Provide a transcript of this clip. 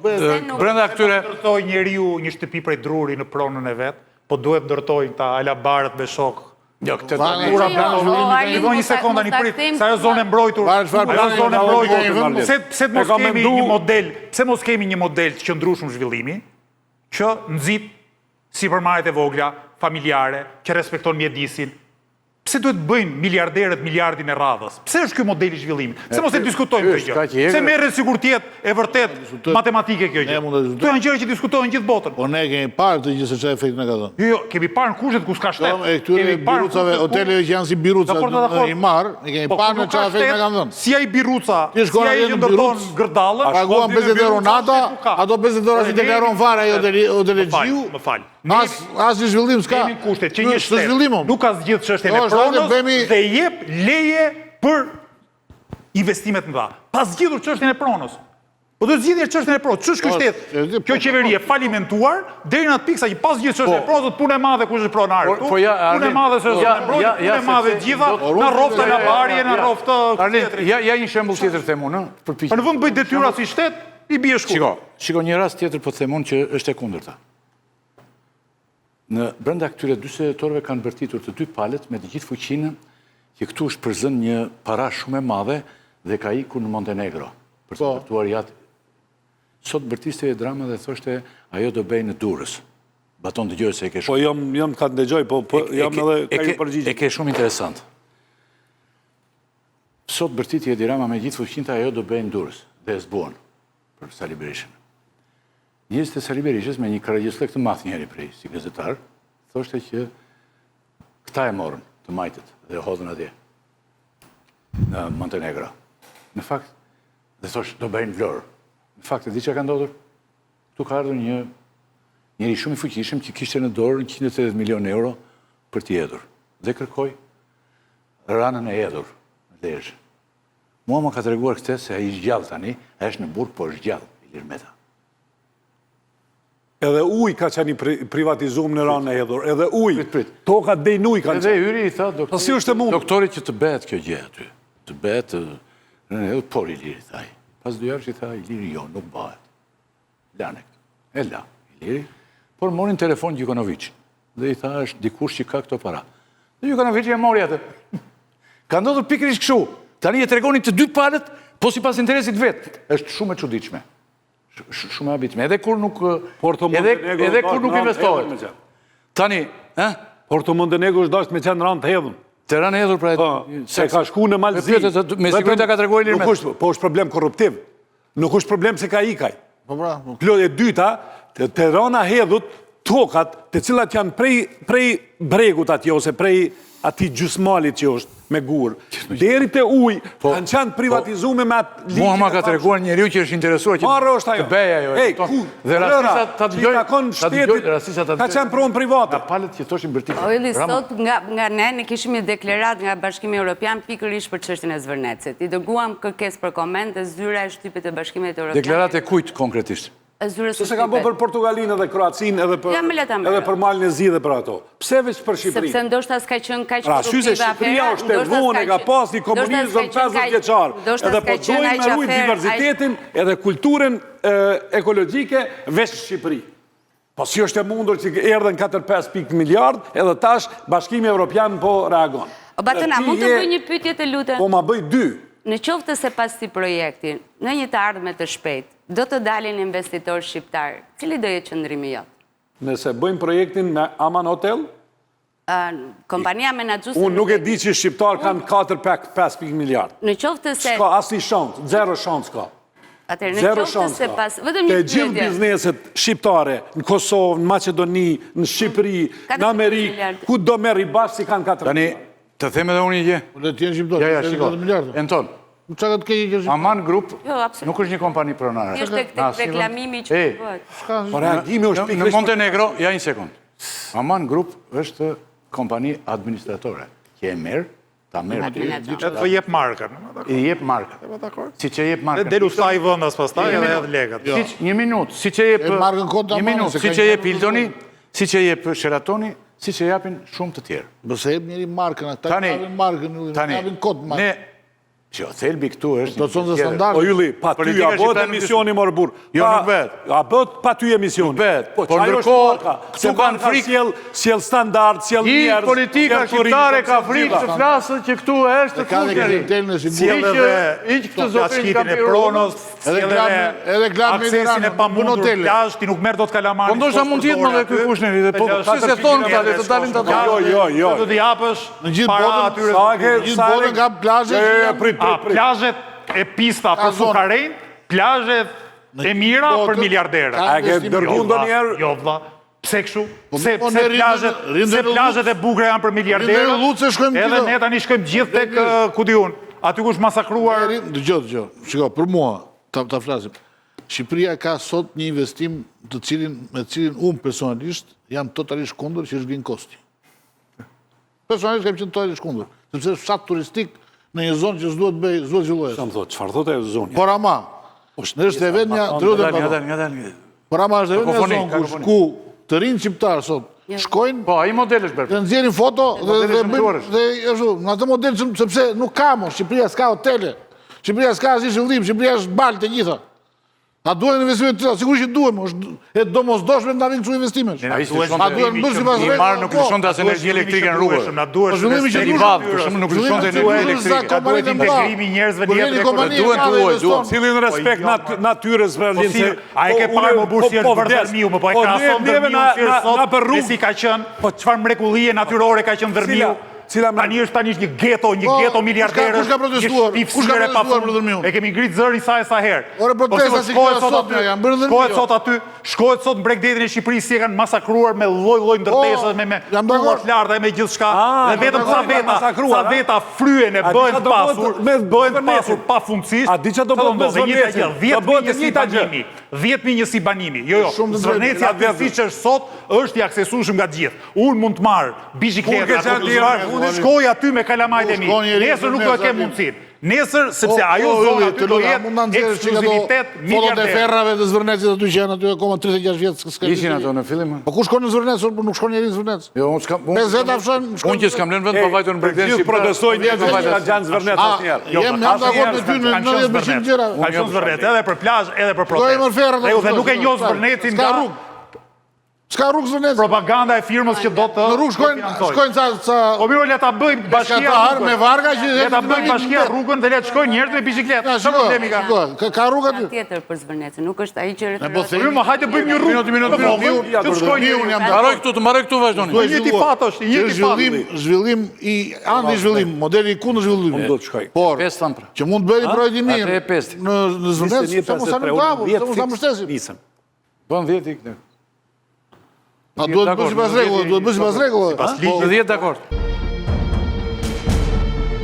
brenda këtyre ndërtoj njeriu një shtëpi prej druri në pronën e vet, po duhet ndërtojnë ta alabarët me shok. Jo, këtë Një sekondë tani prit, sa ajo zonë e mbrojtur. Ajo zonë e mbrojtur. Pse mos kemi një model të qëndrueshëm zhvillimi që nxit sipërmarrjet e vogla, familjare, që respekton mjedisin. Pse duhet bëjnë miliarderët miliardin e radhës? Pse është ky model i zhvillimit? Pse mos e diskutojmë këtë gjë? Pse merret sikur të jetë e vërtet matematike kjo gjë? Këto janë gjëra që diskutohen gjithë botën. Po ne kemi parë të gjithë se çfarë efektin e ka dhënë. Jo, kemi parë në kushtet ku s'ka shtet. Këtyre birucave, hoteleve që janë si biruca i marr, ne kemi parë në çfarë efektin e kanë dhënë. Si ai biruca, si ai që ndërton gërdallën, paguan 50 euro nata, ato 50 euro që deklaron fare hotelexiu. Më fal. As një zhvillim s'ka. Kemi kushtet që një shtet nuk ka zgjidhur çështjen e pronës dhe jep leje për investimet mëdha. Pa zgjidhur çështjen e pronës. Po do të zgjidhje çështjen e pronës. Ç'është ky shtet? Kjo qeveri e falimentuar deri në atë pikë sa që pas zgjidhur çështjen e pronës, punë e madhe kush është pronar këtu. Punë e madhe se punë e madhe gjitha, na rrofta na barje, na rrofta. Ja një shembull tjetër them unë, përpiqem. Po në vend bëj detyra si shtet, i bie shku. Shiko një rast tjetër po them unë që është e kundërta. Në brenda këtyre dy sedetorëve kanë bërtitur të dy palet me të gjithë fuqinë që këtu është përzën një para shumë e madhe dhe ka ikur në Montenegro për të bërtuar jatë. Sot bërtiste e drama dhe thoshte ajo do bëj në Durrës. Baton dëgjoj se e ke shumë. Po jam ka dëgjoj, po jam edhe ka një përgjigje. E ke shumë interesant. Sot bërtiti e Dirama me gjithë fuqinë ajo do bëj në Durrës dhe e zbuan për Sali Berishën. Njësë të Sali Berishës me një karagjeslek të math njëri prej si gazetar, thoshte që këta e morën të majtët dhe hodhën atje në Montenegro. Në fakt, dhe thoshtë do bëjnë vlorë. Në fakt, e di që ka ndodhur? Tu ka ardhur njëri shumë i fuqishëm që kishte në dorë 180 milion euro për t'i edhur. Dhe kërkoj ranën e edhur në Lezhë. Mua më ka të reguar këtë se a i zgjallë tani, a është në burg, po është gjallë, Ilir Meta. Edhe uj ka qeni privatizum në ranë e edhur, edhe uj, toka dejnë uj ka qeni. Edhe Yri i tha, doktorit që të bet kjo gjë aty, të bet, por Iliri thaj. Pas 2 javë që i tha, Iliri jo, nuk bëhet. Lane këtë, e la, Iliri, por morin telefon Gjukanovic, dhe i tha, është dikush që ka këto para. Dhe Gjukanovic e mori atë. Ka ndodhur pikërisht kështu, tani e tregonin të dy palët, po si pas interesit vetë, është shumë e çuditshme. Shumë e abitme, edhe kur nuk investohet. Tani, Porto Montenegro është dashtë me qenë ranë të hedhën. Të ranë hedhur pra... Se ka shku në Malzi. Me sigurita ka tregoj Ilir Meta. Po është problem korruptiv. Nuk është problem se ka ikaj. E dyta, të rana hedhut, tokat, të cilat janë prej bregut atje, ose prej ati gjysmalit që është me gurë. Deri të uj, kanë qenë privatizume me atë ligjit. Mua ma ka të reguar njeriu që është interesuar që të beja jo. Ej, ku? Dhe rastisat të dëgjoj, ka qenë pronë private. Ka palët që toshin bërtit. O, Ili, sot nga ne kishim një deklarat nga Bashkimi Evropian pikërisht për çështjen e Zvërnecit. I dërguam kërkesë për koment dhe zyra e shtypit e Bashkimit Evropian. Deklarat e kujt konkretisht? Se ka bo për Portugalinë edhe Kroacinë edhe për Malin e Zi dhe për ato. Pse veç për Shqipërinë? Sepse ndoshta s'ka qenë kaq korruptive afera. Shqipëria është e vonë, ka pas një komunizëm 50 vjeçar. Edhe po dojnë me rujt diversitetin edhe kulturën ekologjike veç Shqipëri. Po si është e mundur që erdhen 4-5 miliard edhe tash Bashkimi Evropian po reagon. O Batona, mund të bëj një pyetje të lutem? Po ma bëj 2. Në qoftë se pas këtij projekti, në një të ardhme të shpejt, do të dalin investitorë shqiptarë, cili do jetë qëndrimi jote? Nëse bëjmë projektin me Aman Hotel? Kompania menaxhuese... Unë nuk e di që shqiptarë kanë 4-5 miliard. Në qoftë se... Shka, asni shansë, 0 shansë ka. Atëherë, në qoftë se pas... Të gjithë bizneset shqiptare, në Kosovë, në Macedoni, në Shqipëri, në Amerikë, ku do merri bashkë si kanë 4 miliard. Të them edhe unë një gjë. Dhe t'jenë shqiptarë, ja, shiko. Enton, Aman Group nuk është një kompani pronare. Është tek reklamimi që bëhet. Po reagimi është pikërisht... Në Montenegro, ja një sekund. Aman Group është kompani administratore, që e merë, ta merë ty. Të jep markën. I jep markën. Si që jep markën. Dhe delu sa i vëndas pas taj edhe legat. Një minut, si që jep Hildoni, si që jep Sheratoni, si që japin shumë të tjerë. Bëse jep njëri markën, ata japin markën, japin kod markën. Që thelbi këtu është... Do të thonë dhe standard. O Ylli, pa ty a bëhet emisioni morë burë. Jo, nuk bet. A bëhet pa ty emisioni. Nuk bet. Po, Por ndërkohë, këtu kanë frikë. Sjell standard, sjell I njerëz. politika shqiptare ka frikë që flasë që këtu është fusheri. Sjell edhe plashkitin e pronës, sjell edhe aksesin e pamundur plazh, ti nuk merr dot kalamari. Po ndoshta mund të jetë më dhe ky fusheri. Po si se thonë këta dhe të dalin të dalin. Jo. Do t'i japësh Në gjithë para botën, atyre. gjithë botën ka plazhe. Plazhet e pista për Sukarejn, plazhet e mira për miliarderët. A ke dërgu ndonjëherë? Jo, vlla. Pse kështu? Pse plazhet e bukura janë për miliarderët? Edhe ne tani shkojmë gjithë tek ku di unë. Aty ku është masakruar. Dëgjoj. Shiko, për mua, ta flasim. Shqipëria ka sot një investim me cilin unë personalisht jam totalisht kundër që është Green Costi. Personalisht kam qenë totalisht kundër. Sepse është fshat turistik në një zonë që s'duhet bëj, s'duhet zhvillohet. Çfarë thot? Çfarë thotë ajo zonja? Por ama, është e vetmja, por ama është e vetmja zonë ku të rinë shqiptarë sot shkojnë, Po, ai model është bërë. dhe nxjerrin foto dhe ashtu, në atë model sepse nuk ka mo, Shqipëria s'ka hotele, Shqipëria s'ka asnjë zhvillim, Shqipëria është balë të gjitha. A duhen investime të tilla? Sigurisht që duhen, është domosdoshme të vinë këtu investimesh. Ai A duhen bërë sipas I marë nuk lëshon të asë energji elektrike në rrugë. Na duhet zhvillimi që Derivat, për shumë nuk lëshon të energji elektrike. Ka duhet integrimi njerëzve në jetën ekonomike. Duhen. Cillin respekt natyrës Berlin. A e ke parë më burë si është bërë Dërmiu, më po e krahason Dërmiu sot, si ka qenë, po çfarë mrekullie natyrore ka qenë Dërmiu. Tani është një geto miliarderës. Kush ka protestuar? Kush ka protestuar për Dërmiun? E kemi ngrit zërin sa herë. Ore protesta si kjo sot janë bërë Dërmiu. Shkohet sot aty, shkohet sot në bregdetin e Shqipërisë si e kanë masakruar me lloj ndërtesë me dakord. të larta me gjithçka. Dhe vetëm sa veta fryen e bëhen pasur pa funksisht. A di çfarë do bëhet me Zvërnecin? 10.000 një si banimi. Jo. Zvërneci aty siç është sot është i aksesueshëm nga të gjithë. Unë mund të marr biçikletën shkoj aty me kalamajt e mi. Nesër nuk do të kem mundësinë. Nesër, sepse ajo zonë aty do jetë ekskluzivitet fotot e ferrave të Zvërnecit aty që janë aty akoma 36 vjet. Ishin ato në fillim? Po ku shkon në Zvërnec, por nuk shkon njeri në Zvërnec. Jo, unë s'kam... Unë që s'kam lënë vend pa vajtur në bregden Gjithë protestojnë njerëz që ka gjanë Zvërnec asnjëherë. Jam dakord me ty në 90% gjëra. Ka qenë Zvërnet edhe për plazh, edhe për protestë. Dhe nuk e njoh Zvërnetin nga S'ka rrugë Zvërnec. Propaganda e firmës që do të... Në rrugë shkojnë sa... O miro, le ta bëjmë bashkia rrugën. Me varga që... Le ta bëjmë bashkia rrugën dhe le të shkojnë njerëz me bicikletë. Çfarë problemi ka? Ka rrugë aty. Tjetër për Zvërnecin, nuk është ai që Po hajde bëjmë një rrugë. Minutë. Të shkojnë Unë jam Mbaroj këtu, të mbaroj këtu vazhdoni. një tifat është, një tifat. Zhvillim i antizhvillim, modeli i kundër zhvillimit. Do të shkoj. Por Pesë thamë pra. që mund bëjë projekt i mirë. Atë e pesë. Në Zvërnec, sa mos sa në bravo, sa mos sa mbështesim. Bën 10 i këtë. A duhet bësh pas rregullave, duhet bësh pas rregullave. Po 10 dakord.